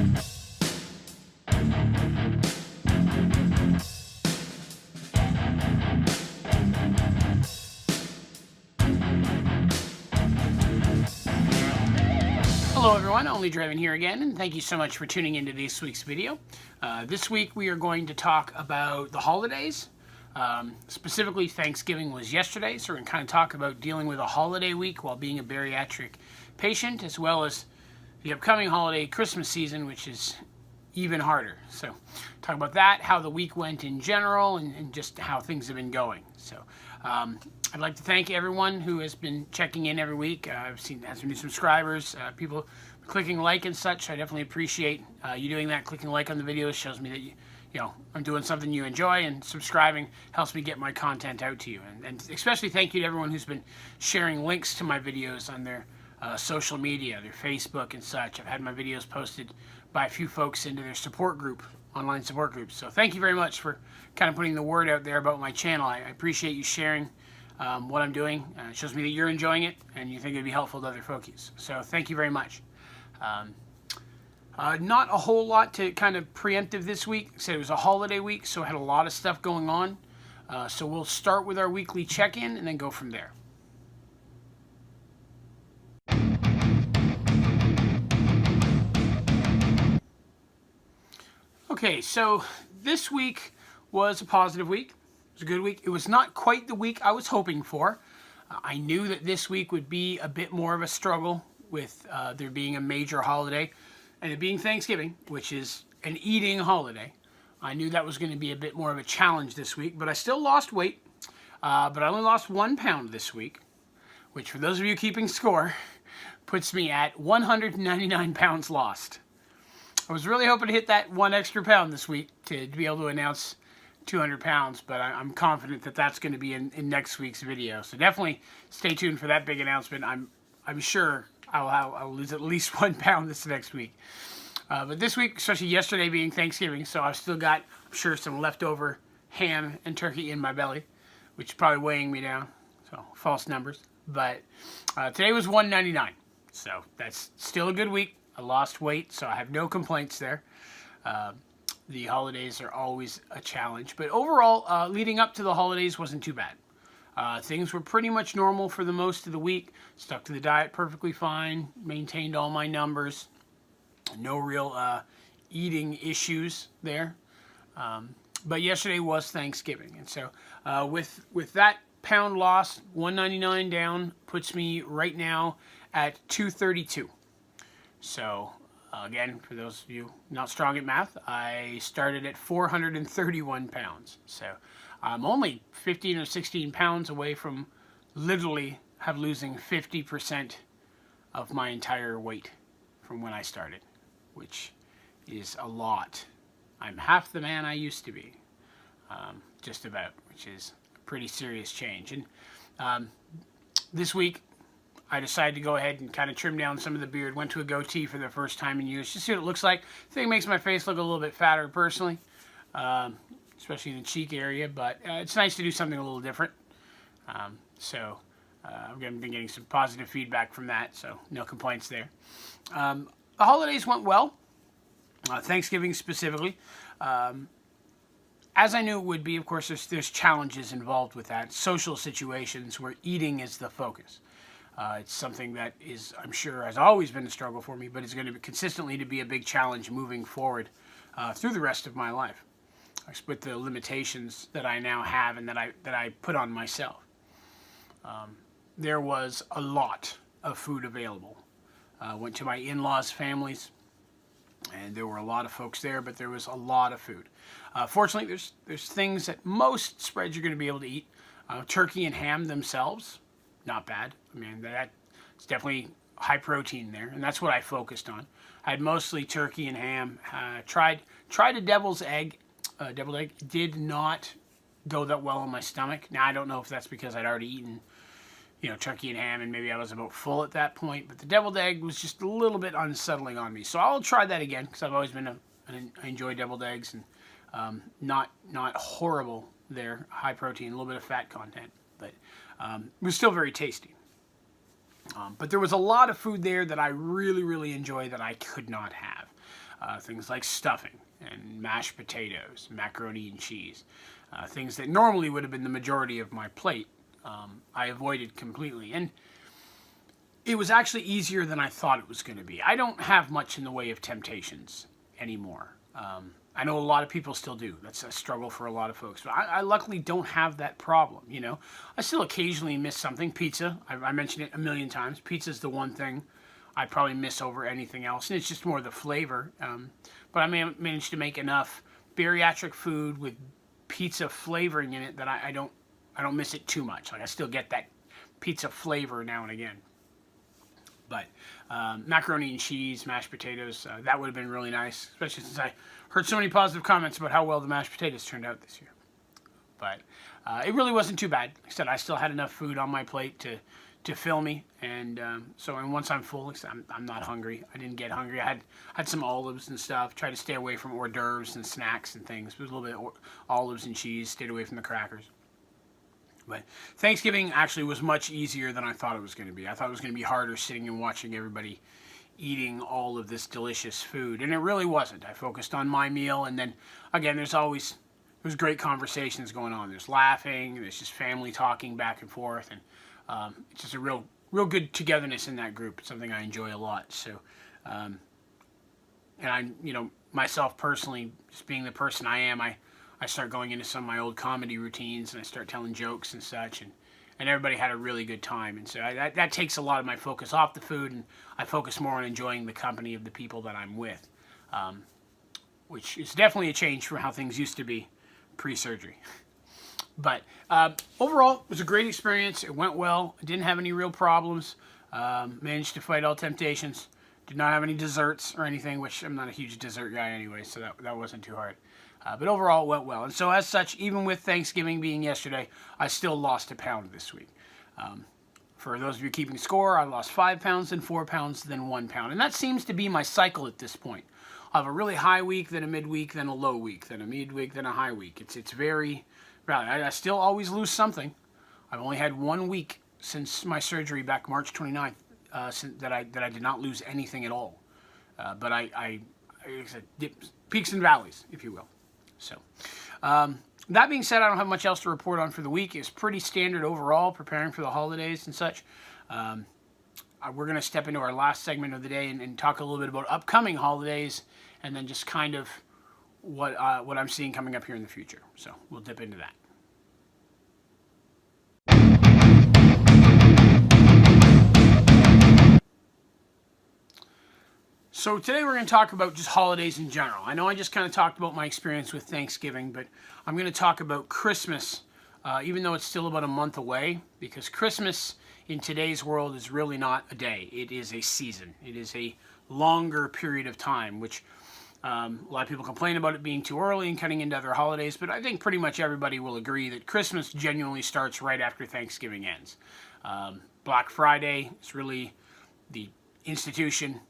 Hello everyone, onlydraven here again, and thank you so much for tuning into this week's video. This week we are going to talk about the holidays. Specifically, Thanksgiving was yesterday, so we're going to kind of talk about dealing with a holiday week while being a bariatric patient, as well as the upcoming holiday Christmas season, which is even harder. So talk about that, how the week went in general, and just how things have been going. So I'd like to thank everyone who has been checking in every week. I've seen some new subscribers, people clicking like and such. I definitely appreciate you doing that. Clicking like on the videos shows me that you know, I'm doing something you enjoy, and subscribing helps me get my content out to you. And especially thank you to everyone who's been sharing links to my videos on their social media, their Facebook and such. I've had my videos posted by a few folks into their support group, online support groups. So thank you very much for kind of putting the word out there about my channel. I appreciate you sharing what I'm doing. It shows me that you're enjoying it and you think it'd be helpful to other folkies. So thank you very much. Not a whole lot to kind of preemptive this week. Like I said, it was a holiday week, so I had a lot of stuff going on. So we'll start with our weekly check-in and then go from there. Okay, so this week was a positive week. It was a good week. It was not quite the week I was hoping for. I knew that this week would be a bit more of a struggle with there being a major holiday and it being Thanksgiving, which is an eating holiday. I knew that was going to be a bit more of a challenge this week, but I still lost weight. But I only lost 1 pound this week, which for those of you keeping score, puts me at 199 pounds lost. I was really hoping to hit that 1 extra pound this week to be able to announce 200 pounds, but I'm confident that that's going to be in next week's video. So definitely stay tuned for that big announcement. I'm sure I'll lose at least 1 pound this next week. But this week, especially yesterday being Thanksgiving, so I've still got, I'm sure, some leftover ham and turkey in my belly, which is probably weighing me down. So false numbers. But today was 199, so that's still a good week. I lost weight, so I have no complaints there. The holidays are always a challenge. But overall, leading up to the holidays wasn't too bad. Things were pretty much normal for the most of the week. Stuck to the diet perfectly fine. Maintained all my numbers. No real eating issues there. But yesterday was Thanksgiving. And so with that pound loss, 199 down, puts me right now at 232. So, again, for those of you not strong at math, I started at 431 pounds. So, I'm only 15 or 16 pounds away from literally losing 50% of my entire weight from when I started, which is a lot. I'm half the man I used to be, just about, which is a pretty serious change. And this week, I decided to go ahead and kind of trim down some of the beard. Went to a goatee for the first time in years. Just see what it looks like. I think it makes my face look a little bit fatter personally, especially in the cheek area. But it's nice to do something a little different. So I've been getting some positive feedback from that, so no complaints there. The holidays went well. Thanksgiving specifically. As I knew it would be, of course, there's challenges involved with that. Social situations where eating is the focus. It's something that is, I'm sure, has always been a struggle for me, but it's going to be consistently to be a big challenge moving forward through the rest of my life. With the limitations that I now have and that I put on myself. There was a lot of food available. Went to my in-laws' families, and there were a lot of folks there, but there was a lot of food. Fortunately, there's things that most spreads you're going to be able to eat. Turkey and ham themselves, not bad. I mean, that's definitely high protein there, and that's what I focused on. I had mostly turkey and ham. Tried a deviled egg. Deviled egg did not go that well on my stomach. Now, I don't know if that's because I'd already eaten, turkey and ham, and maybe I was about full at that point. But the deviled egg was just a little bit unsettling on me. So I'll try that again, because I've always been I enjoy deviled eggs, and not horrible there. High protein, a little bit of fat content, but it was still very tasty. But there was a lot of food there that I really, really enjoy that I could not have. things like stuffing and mashed potatoes, macaroni and cheese, things that normally would have been the majority of my plate. I avoided completely, and it was actually easier than I thought it was going to be. I don't have much in the way of temptations anymore. I know a lot of people still do. That's a struggle for a lot of folks. But I luckily don't have that problem, you know. I still occasionally miss something. Pizza, I mentioned it a million times. Pizza's the one thing I probably miss over anything else. And it's just more the flavor. But I managed to make enough bariatric food with pizza flavoring in it that I don't miss it too much. Like, I still get that pizza flavor now and again. But macaroni and cheese, mashed potatoes, that would have been really nice, especially since I heard so many positive comments about how well the mashed potatoes turned out this year. But it really wasn't too bad. Like I said, I still had enough food on my plate to fill me, and once I'm full, I'm not hungry. I didn't get hungry. I had some olives and stuff. Tried to stay away from hors d'oeuvres and snacks and things. It was a little bit of olives and cheese. Stayed away from the crackers. But Thanksgiving actually was much easier than I thought it was going to be. I thought it was going to be harder sitting and watching everybody eating all of this delicious food, and it really wasn't. I focused on my meal, and then again, there's great conversations going on. There's laughing, there's just family talking back and forth, and it's just a real good togetherness in that group. It's something I enjoy a lot. So, and I, myself personally, just being the person I am, I start going into some of my old comedy routines, and I start telling jokes and such, and everybody had a really good time. And so that takes a lot of my focus off the food, and I focus more on enjoying the company of the people that I'm with, which is definitely a change from how things used to be pre-surgery. But overall, it was a great experience. It went well. I didn't have any real problems. Managed to fight all temptations. Did not have any desserts or anything, which I'm not a huge dessert guy anyway, so that wasn't too hard. But overall, it went well. And so as such, even with Thanksgiving being yesterday, I still lost a pound this week. For those of you keeping score, I lost 5 pounds, then 4 pounds, then 1 pound. And that seems to be my cycle at this point. I have a really high week, then a mid-week, then a low week, then a mid-week, then a high week. It's very... I still always lose something. I've only had 1 week since my surgery back March 29th that I did not lose anything at all. But I peaks and valleys, if you will. So, that being said, I don't have much else to report on for the week. It's pretty standard overall, preparing for the holidays and such. We're going to step into our last segment of the day and talk a little bit about upcoming holidays, and then just kind of what I'm seeing coming up here in the future. So we'll dip into that. So today we're going to talk about just holidays in general. I know I just kind of talked about my experience with Thanksgiving, but I'm going to talk about Christmas, even though it's still about a month away, because Christmas in today's world is really not a day. It is a season. It is a longer period of time, which a lot of people complain about it being too early and cutting into other holidays, but I think pretty much everybody will agree that Christmas genuinely starts right after Thanksgiving ends. Black Friday is really the institution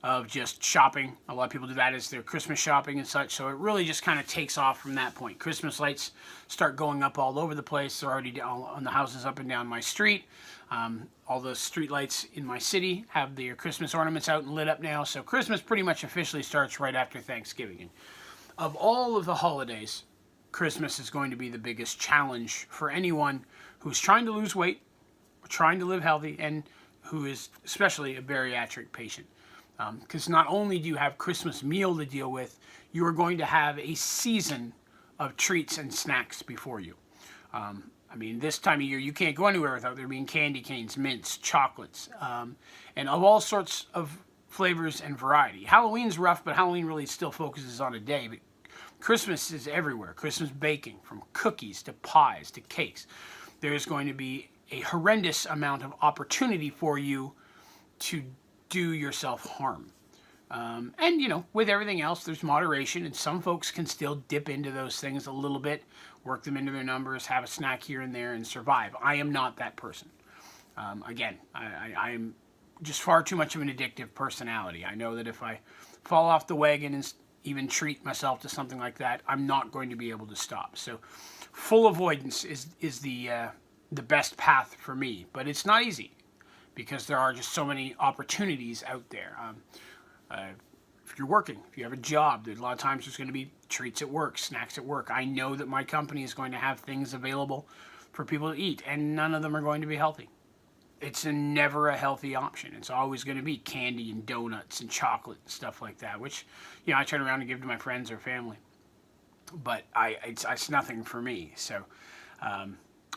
of just shopping. A lot of people do that as their Christmas shopping and such, so it really just kind of takes off from that point. Christmas lights start going up all over the place. They're already down on the houses up and down my street. All the street lights in my city have their Christmas ornaments out and lit up now, so Christmas pretty much officially starts right after Thanksgiving. And of all of the holidays, Christmas is going to be the biggest challenge for anyone who's trying to lose weight, or trying to live healthy, and who is especially a bariatric patient. Because not only do you have Christmas meal to deal with, you are going to have a season of treats and snacks before you. I mean, this time of year, you can't go anywhere without there being candy canes, mints, chocolates, and of all sorts of flavors and variety. Halloween's rough, but Halloween really still focuses on a day. But Christmas is everywhere. Christmas baking, from cookies to pies to cakes. There's going to be a horrendous amount of opportunity for you to do yourself harm. And, with everything else, there's moderation, and some folks can still dip into those things a little bit, work them into their numbers, have a snack here and there, and survive. I am not that person. Again, I am just far too much of an addictive personality. I know that if I fall off the wagon and even treat myself to something like that, I'm not going to be able to stop. So full avoidance is the best path for me, but it's not easy, because there are just so many opportunities out there. A if you're working, if you have a job, a lot of times there's going to be treats at work, snacks at work. I know that my company is going to have things available for people to eat, and none of them are going to be healthy. It's never a healthy option. It's always going to be candy and donuts and chocolate and stuff like that, which, you know, I turn around and give to my friends or family. But it's nothing for me. So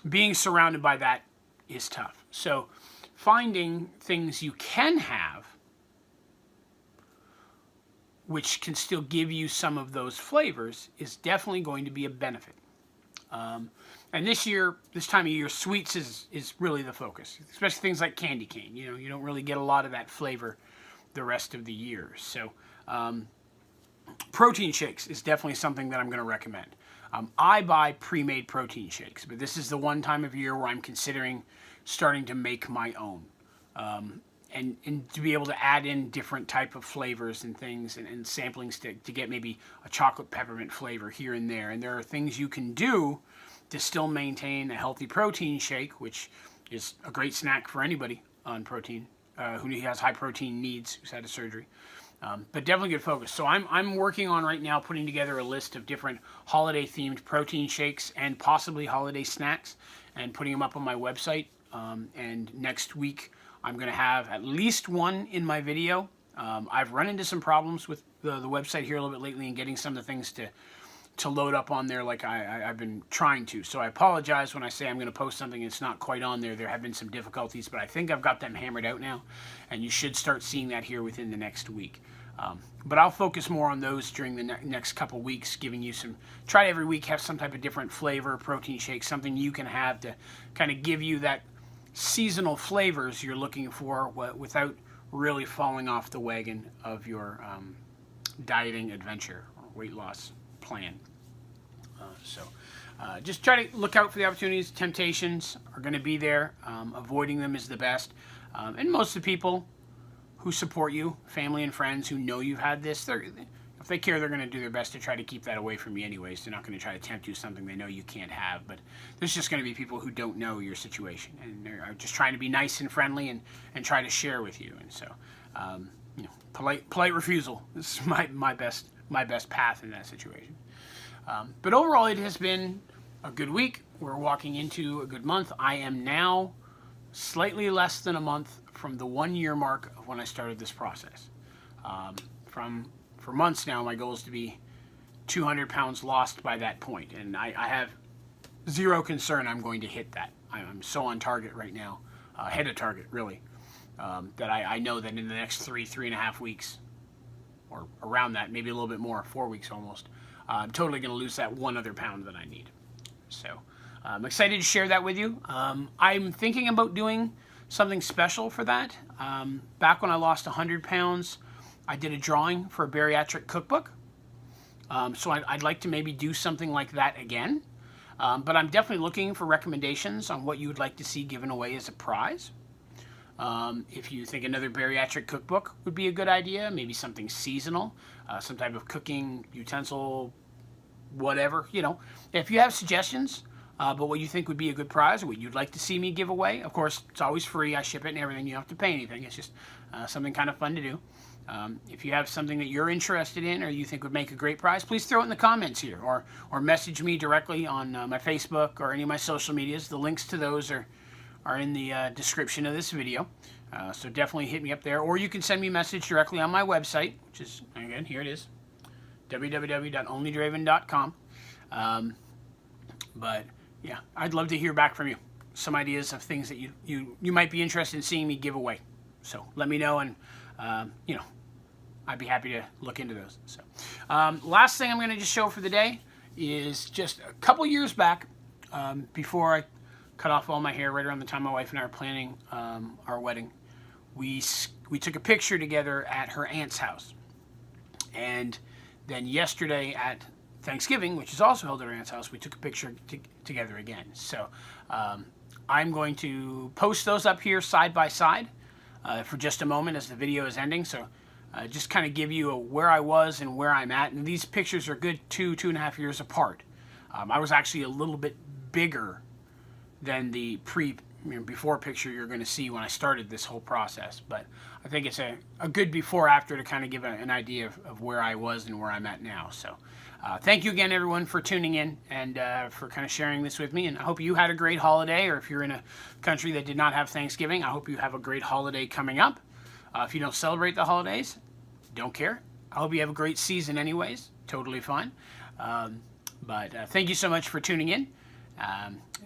being surrounded by that is tough. So finding things you can have which can still give you some of those flavors is definitely going to be a benefit. And this time of year, sweets is really the focus, especially things like candy cane. You know, you don't really get a lot of that flavor the rest of the year. So protein shakes is definitely something that I'm going to recommend. I buy pre-made protein shakes, but this is the one time of year where I'm considering starting to make my own. And to be able to add in different type of flavors and things and samplings to get maybe a chocolate peppermint flavor here and there. And there are things you can do to still maintain a healthy protein shake, which is a great snack for anybody on protein, who has high protein needs, who's had a surgery. But definitely good focus. So I'm working on right now putting together a list of different holiday themed protein shakes and possibly holiday snacks and putting them up on my website. And next week I'm going to have at least one in my video. I've run into some problems with the website here a little bit lately and getting some of the things to load up on there like I've been trying to. So I apologize when I say I'm going to post something that's not quite on there. There have been some difficulties, but I think I've got them hammered out now, and you should start seeing that here within the next week. But I'll focus more on those during the next couple weeks, giving you try to every week have some type of different flavor, protein shake, something you can have to kind of give you that seasonal flavors you're looking for without really falling off the wagon of your dieting adventure or weight loss plan. Just try to look out for the opportunities. Temptations are going to be there. Avoiding them is the best. And most of the people who support you, family and friends who know you've had this, if they care, they're going to do their best to try to keep that away from you anyways. They're not going to try to tempt you something they know you can't have. But there's just going to be people who don't know your situation, and they're just trying to be nice and friendly and try to share with you. And so, polite refusal is my best path in that situation. But overall, it has been a good week. We're walking into a good month. I am now slightly less than a month from the 1 year mark of when I started this process. For months now, my goal is to be 200 pounds lost by that point, and I have zero concern I'm going to hit that. I'm so on target right now, ahead of target really, that I know that in the next 3.5 weeks, or around that, maybe a little bit more, 4 weeks almost, I'm totally going to lose that one other pound that I need. So I'm excited to share that with you. I'm thinking about doing something special for that. Back when I lost 100 pounds, I did a drawing for a bariatric cookbook. So I'd like to maybe do something like that again. But I'm definitely looking for recommendations on what you would like to see given away as a prize. If you think another bariatric cookbook would be a good idea, maybe something seasonal, some type of cooking utensil, whatever, If you have suggestions about what you think would be a good prize or what you'd like to see me give away, of course, it's always free. I ship it and everything. You don't have to pay anything. It's just something kind of fun to do. If you have something that you're interested in or you think would make a great prize, please throw it in the comments here or message me directly on my Facebook or any of my social medias. The links to those are in the description of this video. So definitely hit me up there. Or you can send me a message directly on my website, which is, again, here it is, www.onlydraven.com. But yeah, I'd love to hear back from you. Some ideas of things that you might be interested in seeing me give away. So let me know, and I'd be happy to look into those. So last thing I'm going to just show for the day is just a couple years back, before I cut off all my hair, right around the time my wife and I were planning our wedding, we took a picture together at her aunt's house. And then yesterday at Thanksgiving, which is also held at her aunt's house, we took a picture together again. So I'm going to post those up here side by side for just a moment as the video is ending. So just kind of give you where I was and where I'm at. And these pictures are good 2.5 years apart. I was actually a little bit bigger than the before picture you're going to see when I started this whole process. But I think it's a good before after to kind of give an idea of where I was and where I'm at now. So thank you again, everyone, for tuning in and for kind of sharing this with me. And I hope you had a great holiday, or if you're in a country that did not have Thanksgiving, I hope you have a great holiday coming up. If you don't celebrate the holidays, don't care. I hope you have a great season anyways. Totally fine. But thank you so much for tuning in.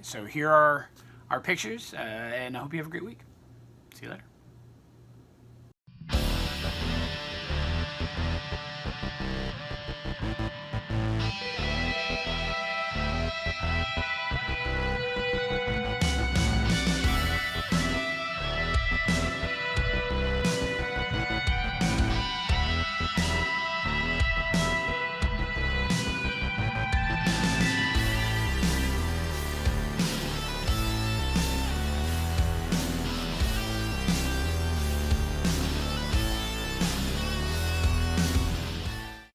So here are our pictures, and I hope you have a great week. See you later.